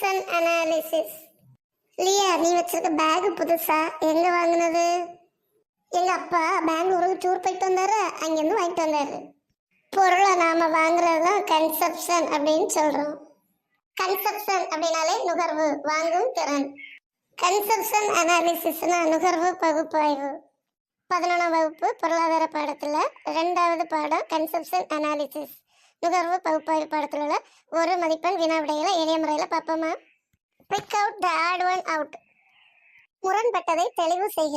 Consumption analysis. லியா, நீ வச்சிருக்க back புதுசா எங்க வாங்கினது? எங்க அப்பா பெங்களூருக்கு டூர் போயிட்டு வந்தாரு, அங்கிருந்து வாங்கிட்டு வந்தாரு. பொருளை நாம வாங்குறதுதான் கன்சப்ஷன் அப்படின்னு சொல்றோம். கன்சப்ஷன் அப்படின்னாலே நுகர்வு, வாங்கும் திறன். கன்சப்ஷன் அனாலிசிஸ்னா நுகர்வு பகுப்பாய்வு. 11ஆம் வகுப்பு பொருளாதார பாடத்துல 2வது பாடம் கன்சப்ஷன் அனாலிசிஸ், நுகர்வு பகுப்பாய்வு பாடத்துல உள்ள ஒரு மதிப்பெண் வினா விடைகளை எளிய முறையில் பார்ப்போமா? Pick out the odd one out. முரண்பட்டதை தெளிவு செய்க.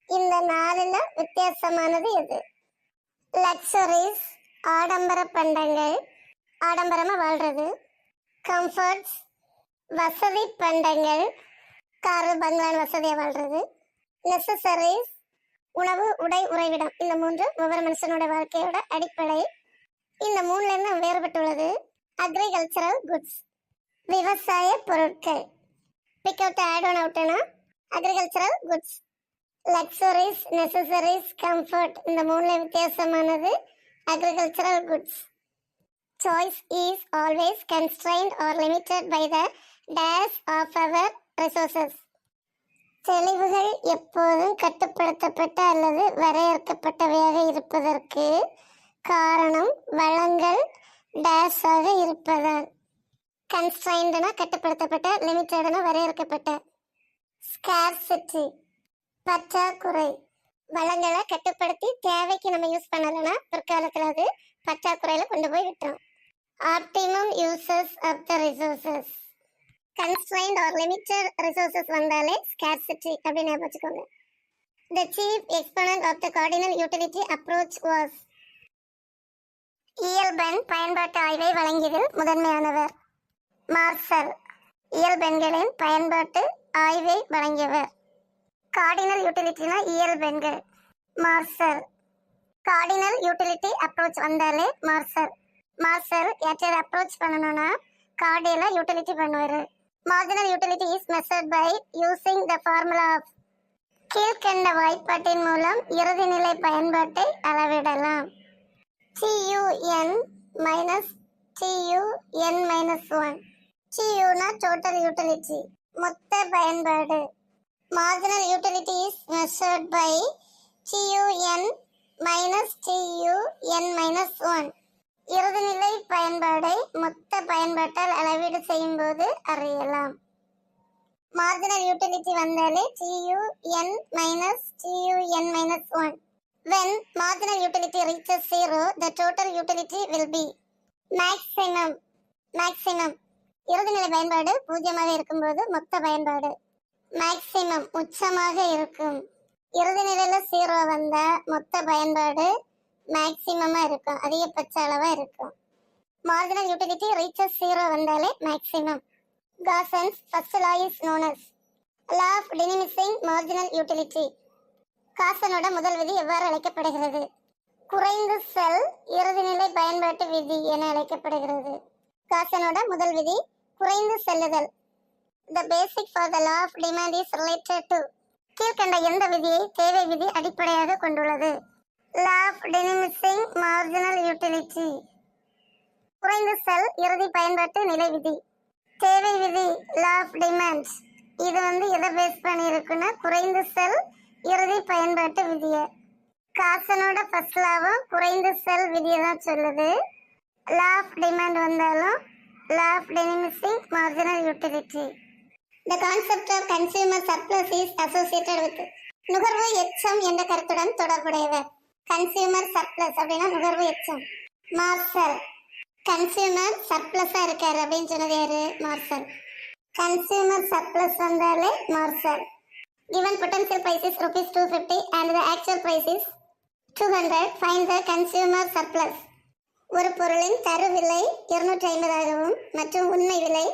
இந்த 4ல் வித்தியாசமானது எது? லக்ஸரிஸ், ஆடம்பர பண்டங்கள், ஆடம்பரமா வாழ்றது. கம்ஃபர்ட்ஸ், வசதி பண்டங்கள், காரு பங்களான் வசதியா வாழ்றது. நெசசரிஸ், உணவு உடை உறைவிடம். இந்த 3 ஒவ்வொரு மனுஷனோட வாழ்க்கையோட அடிப்படை. இந்த 3ல வேறுபட்டுள்ளது அக்ரிகல்ச்சரல் குட்ஸ், விவசாய பொருட்கள். பிக் அவுட் ஆட் ஒன் அவுட்னா agricultural goods. Luxuries, necessaries, comfort, இந்த 3ல வித்தியாசமானது agricultural goods. Choice is always constrained or limited by the dash of our resources. தெளிவுகள் எப்போதும் கட்டுப்படுத்தப்பட்ட அல்லது வரையறுக்கப்பட்டவையாக இருப்பதற்கு காரணம் வளங்கள் டேஷாக இருப்பதால். கன்ஸ்ட்ரைன்ட்னா கட்டுப்படுத்தப்பட்ட, லிமிட்டட்னா வரையறுக்கப்பட்ட. ஸ்கார்சிட்டி, பற்றாக்குறை. வளங்களை கட்டுப்படுத்தி தேவைக்கு நம்ம யூஸ் பண்ணலைன்னா பிற்காலத்தில் அது பற்றாக்குறையில் கொண்டு போய் விட்டுரும். Optimum uses of the resources. Constraint are limited resources வந்தாலே ஸ்கார்சிட்டி அப்படின்னு வச்சுக்கோங்க. The chief exponent of the cardinal utility approach was. இயல்பெண் பயன்பாட்டு ஆய்வை வழங்கியதில் முதன்மையானவர் மார்சல். இயல்பெண்களின் பயன்பாட்டு ஆய்வை வழங்கியவர். கார்டினல் யூட்டிலிட்டினா இயல்பெண்கள், மார்சல். கார்டினல் யூட்டிலிட்டி அப்ரோச் வந்தாலே மார்சல். மார்சல் யார்ட்டையாவது அப்ரோச் பண்ணணும்னா கார்டியல யூட்டிலிட்டி பண்ணுவாரு. Marginal utility is measured by using the formula of. கீழ்கண்ட வாய்ப்பாட்டின் மூலம் இறுதிநிலை பயன்பாட்டை அளவிடலாம். TUN minus TUN minus 1. TUனா டோட்டல் யூட்டிலிட்டி, மொத்த பயன்பாடு. Marginal utility is measured by TUN minus TUN minus 1. இறுதிநிலை பயன்பாடை மொத்த பயன்பாட்டால் அளவீடு செய்யும் போது அறியலாம். மார்ஜினல் யூட்டிலிட்டி வந்தாலே TUN minus TUN minus 1. When marginal utility reaches 0, the total utility will be maximum. Maximum இறுதிநிலை பயன்பாடு 0ஆக இருக்கும்போது மொத்த பயன்பாடு. மேக்சிமம் உச்சமாக இருக்கும். இறுதிநிலையில 0 வந்தா மொத்த பயன்பாடு மேக்சிமமா இருக்கும், அதிகபட்ச அளவா இருக்கும். மார்ஜினல் யூட்டிலிட்டி ரீச்சஸ் 0 வந்தாலே maximum. Gossen's first law is known as law of diminishing marginal utility. காசனோட முதல் விதி எவ்வாறு அழைக்கப்படுகிறது? குறைந்து செல் இறுதிநிலை பயன்பாட்டு விதி என அழைக்கப்படுகிறது. காசனோட முதல் விதி குறைந்து செல்லுதல். The basic for the law of demand is related to. கீழ்கண்ட எந்த விதியை தேவை விதி அடிப்படையாக கொண்டுள்ளது? Law of diminishing marginal utility. குறைந்து செல் இறுதி பயன்பாட்டு நிலை விதி. தேவை விதி law of demand. இது எதை பேஸ் பண்ணி இருக்குன்னா குறைந்து செல் இறுதி பயன்பாட்டு விதிய. காசனோட ஃபர்ஸ்ட் லாவும் குறைந்து செல் விதியை தான் சொல்லுது. லா ஆஃப் டிமாண்ட் வந்தாலும் law of diminishing marginal utility. The concept of consumer surplus is associated with. நுகர்வு எச்சம் என்ற கருத்துடன் தொடர்புடையவர். கன்சியூமர் சர்ப்ளஸ் அப்படின்னா நுகர்வு எச்சம். மார்சல். கன்சியூமர் சர்ப்ளஸா இருக்காரு அப்படின்னு சொன்னது யாரு? மார்சல். கன்சியூமர் சர்ப்ளஸ் வந்தாலே marshal. Given potential price is rupees 250 and the actual price is 200, find the consumer surplus. ஒரு பொருளின் தரு விலை 250ஆகவும் மற்றும் உண்மை விலை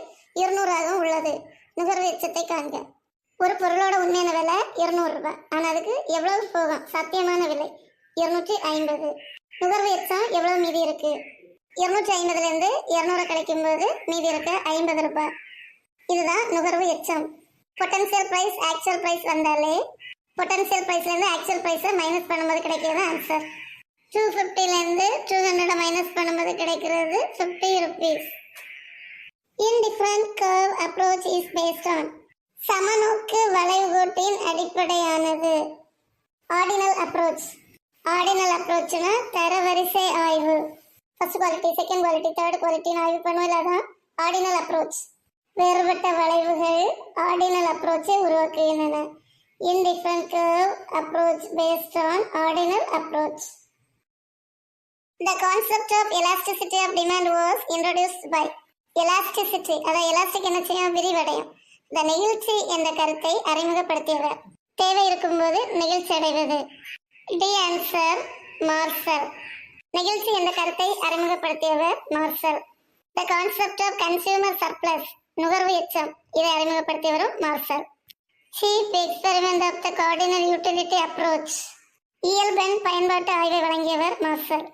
200ஆகவும் உள்ளது. நுகர்வு எச்சத்தை காண்க. ஒரு பொருளோட உண்மையான விலை 200 ரூபாய், ஆனால் அதுக்கு எவ்வளவு போகும்? சாத்தியமான விலை 250. நுகர்வு எச்சம் எவ்வளவு மீதி இருக்கு? 250லேருந்து 200 கிடைக்கும் போது மீதி இருக்க 50 ரூபாய். இதுதான் நுகர்வு எச்சம். பொட்டன்சியல் பிரைஸ் ஆக்சுவல் பிரைஸ் வந்தாலே பொட்டன்சியல் பிரைஸ்லேருந்து ஆக்சுவல் பிரைஸை மைனஸ் பண்ணும்போது கிடைக்கிறது ஆன்சர். 250லேருந்து 200 மைனஸ் பண்ணும்போது கிடைக்கிறது 50 rupees. indifferent curve approach is based on சமநோக்கு வளைவுகோட்டின் அடிப்படையானது. Ordinal approach. ஆர்டினல் அப்ரோச்னா தரவரிசை ஆய்வு. First quality, second quality, third குவாலிட்டின்னு ஆய்வு பண்ணுவோம், அதான் ஆர்டினல் அப்ரோச். வேறுபட்ட வளைவுகள் ஆர்டினல் அப்ரோச்சை உருவாக்குகின்றன. indifferent curve approach based on ordinal approach. The concept of elasticity of demand was introduced by elasticity, அதாவது எலாஸ்டிக் என்ன செய்யும், விரிவடையும். இந்த நெகிழ்ச்சி என்ற கருத்தை அறிமுகப்படுத்தியவர். தேவை இருக்கும்போது நெகிழ்ச்சி அடைவது. The answer Marshall. நெகிழ்ச்சி என்ற கருத்தை அறிமுகப்படுத்தியவர் Marshall. The concept of consumer surplus, நுகர்வு எச்சம், இதை அறிமுகப்படுத்தியவரும் Marshall. Chief experiment of the cardinal utility approach, இயல்பெண் பயன்பாட்டு ஆய்வை வழங்கியவர் மார்சல்.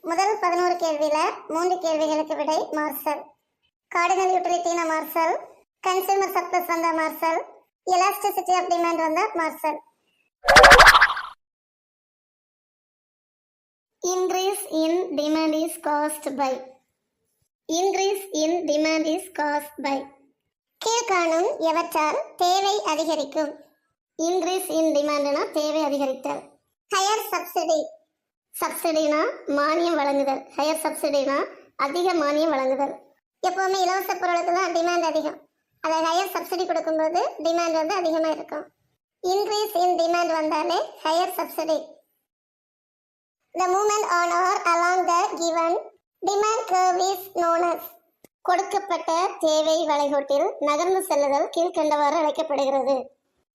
முதல் 11 கேள்வியில 3 கேள்விகளுக்கு விடை மார்சல். கார்டினல் யூட்டிலிட்டினா மார்சல், கன்சியூமர் சர்ப்ளஸ் வந்தா மார்சல், எலாஸ்டிசிட்டி ஆஃப் டிமாண்ட் வந்தா Marshall. Increase in demand is caused by, increase in demand is caused by, கீழ்காணும் எவற்றால் தேவை அதிகரிக்கும். இன்க்ரீஸ் இன் டிமாண்ட்னா தேவை அதிகரித்தல். ஹையர் சப்சிடி, சப்சிடினா மானியம் வழங்குதல். ஹையர் சப்சிடினா அதிக மானியம் வழங்குதல். எப்பவுமே இலவச பொருளுக்கு தான் டிமாண்ட் அதிகம், அதை ஹையர் சப்சிடி கொடுக்கும்போது டிமாண்ட் வந்து அதிகமாக இருக்கும். இன்க்ரீஸ் இன் டிமாண்ட் வந்தாலே higher subsidy. The movement on or along the given demand curve is known as, கொடுக்கப்பட்ட தேவை வளைகோட்டில் நகர்ந்து செல்லுதல் கீழ்கண்டவாறு அழைக்கப்படுகிறது.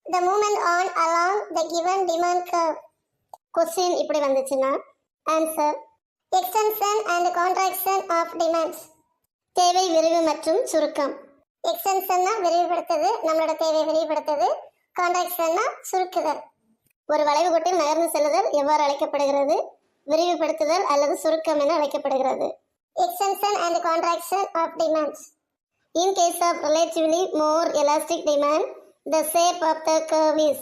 The movement on along the given demand curve. Question இப்படி வந்துச்சுன்னா answer extension and contraction of demands. தேவை விரிவு மற்றும் சுருக்கம். எக்ஸ்டென்ஷன்னா விரிவுபடுத்துது, நம்மளோட தேவையை விரிவுபடுத்துது. கான்ட்ராக்ஷன்னா சுருக்குதல். ஒரு வளைவுகோட்டில் நகர்ந்து செல்லுதல் எவ்வாறு அழைக்கப்படுகிறது? விரிவுபடுத்துதல் அல்லது சுருக்கம் என அழைக்கப்படுகிறது. Extension and contraction of demands. In case of relatively more elastic demand, the shape of the curve is,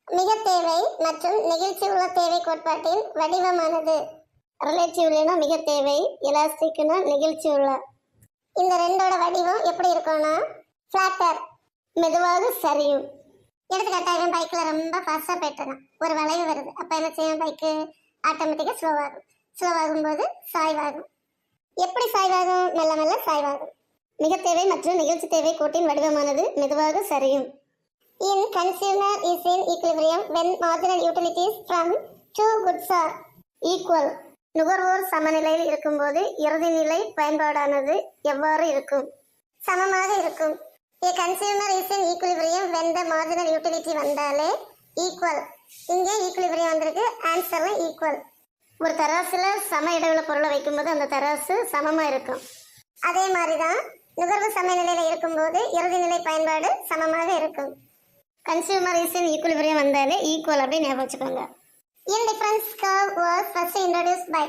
மிக தேவை மற்றும் நெகிழ்ச்சி உள்ள தேவை கோட்பாட்டின் வடிவமானது. ரிலேட்டிவ்லினா மிக தேவை, எலாஸ்டிக்னா நெகிழ்ச்சி உள்ள. இந்த ரெண்டோட வடிவம் எப்படி இருக்கும்னா ஃபிளாட்டர், மெதுவாக சரியும். எடுத்துக்காட்டாக பைக்கில் ரொம்ப ஃபாஸ்ட்டாக போயிட்டுருக்கான், ஒரு வளைவு வருது, அப்போ என்ன செய்யும், பைக்கு ஆட்டோமேட்டிக்காக ஸ்லோவாகும். ஸ்லோவாகும் போது சாய்வாகும். எப்படி சாய்வாகும்? மெல்ல மெல்ல சாய்வாகும். மிக தேவை மற்றும் நிகழ்ச்சி தேவை கோட்டின் வடிவமானது மெதுவாக சரியும். இன் consumer is in equilibrium when marginal utilities from two goods are equal. நுகர்வோர் சமநிலையில் இருக்கும்போது இறுதிநிலை பயன்பாடானது எவ்வாறு இருக்கும்? சமமாக இருக்கும். A consumer is in equilibrium when the marginal utility வந்தாலே equal. இங்கே ஈக்விலிபிரியம் வந்திருக்கு, ஆன்சர்ல ஈக்குவல். ஒரு தராசுல சம இடைவெளி பொருளை வைக்கும்போது அந்த தராசு சமமா இருக்கும். அதே மாதிரிதான் நுகர்வு சமநிலையில இருக்கும்போது இறுதிநிலை பயன்பாடு சமமாக இருக்கும். கன்சியூமர் இஸ் இன் ஈக்விலிபிரியம் வந்தாலே ஈக்குவல் அப்படி ஞாபகம் வச்சுக்கோங்க. Indifference curve was first introduced by,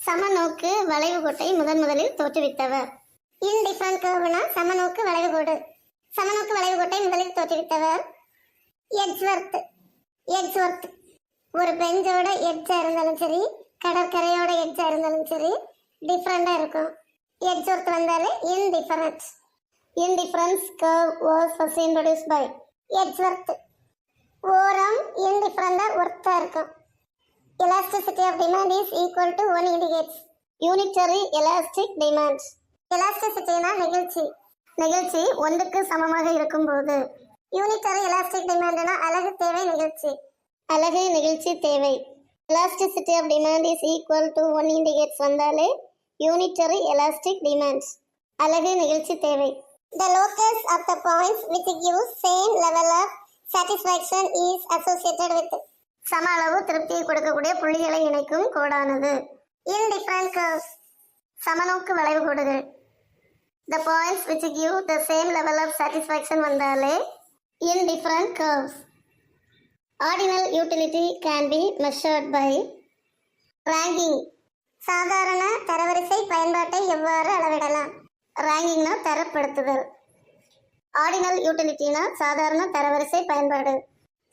சமநோக்கு வளைவுகோட்டை முதலில் தோற்றுவித்தவர். Indifferent curveனா சமநோக்கு வளைவுகோடு. சமநோக்கு வளைவுகோட்டை முதலில் தோற்றுவித்தவர் எட்ஜ்வர்த். எட்ஜ்வர்த் ஒரு பெஞ்சோட எட்ஜா இருந்தாலும் சரி, கடற்கரையோட எட்ஜா இருந்தாலும் சரி, டிஃப்ரெண்டா இருக்கும். எட்ஜ்வர்த் வந்தாலே indifference. Indifference curve was first introduced by Edgeworth. ஓரம் இன்டிஃபரண்டா ஒர்த்தா இருக்கும். Elasticity of demand is equal to 1 indicates unitary elastic demand. எலாஸ்டிசிட்டினா நெகிழ்ச்சி. நெகிழ்ச்சி ஒன்றுக்கு சமமாக இருக்கும்போது. யூனிட்டரி எலாஸ்டிக் டிமாண்ட்னா அலகு தேவை நெகிழ்ச்சி. அலகு நெகிழ்ச்சி தேவை. Elasticity of demand is equal to 1 indicates வந்தாலே யூனிட்டரி எலாஸ்டிக் டிமாண்ட்ஸ், அலகு நெகிழ்ச்சி தேவை. The locus of the points which gives same level of satisfaction is associated with, சம அளவு திருப்தியை கொடுக்கக்கூடிய புள்ளிகளை இணைக்கும் கோடானது. Indifferent curves, சமநோக்கு வளைவு கோடுகள். The points which give the same level of satisfaction வந்தாலே indifferent curves. Ordinal utility can be measured by ranking. சாதாரண தரவரிசை பயன்பாட்டை எவ்வாறு அளவிடலாம்? ரேங்கிங்னா தரப்படுத்துதல். ஆர்டினல் யூட்டிலிட்டினா சாதாரண தரவரிசை பயன்பாடு.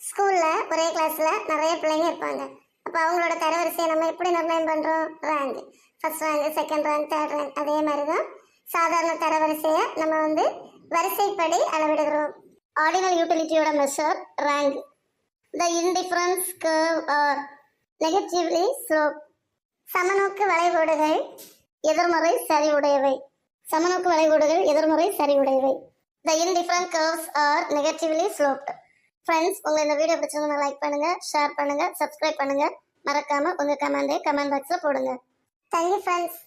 ஸ்கூலில் ஒரே கிளாஸில் நிறைய பிள்ளைங்க இருப்பாங்க. அப்போ அவங்களோட தரவரிசையை நம்ம எப்படி நிர்ணயம் பண்ணுறோம்? Rank. First rank, second rank, third rank. அதே மாதிரி தான் சாதாரண தரவரிசையை நம்ம வந்து வரிசைப்படி அளவிடுகிறோம். ஆர்டினல் யூட்டிலிட்டியோட measure rank. The indifference curve are negatively slope. சமநோக்கு வளைகோடுகள் எதிர்மறை சரிவுடையவை. சமநோக்கு வளைகோடுகள் எதிர்மறை சரிவுடையவை. The indifferent curves are negatively sloped. Friends, உங்க இந்த வீடியோ பிடிச்சிருந்தா லைக் பண்ணுங்க, ஷேர் பண்ணுங்க, சப்ஸ்கிரைப் பண்ணுங்க. மறக்காம உங்க கமெண்ட் பாக்ஸ்ல போடுங்க. Thank you friends.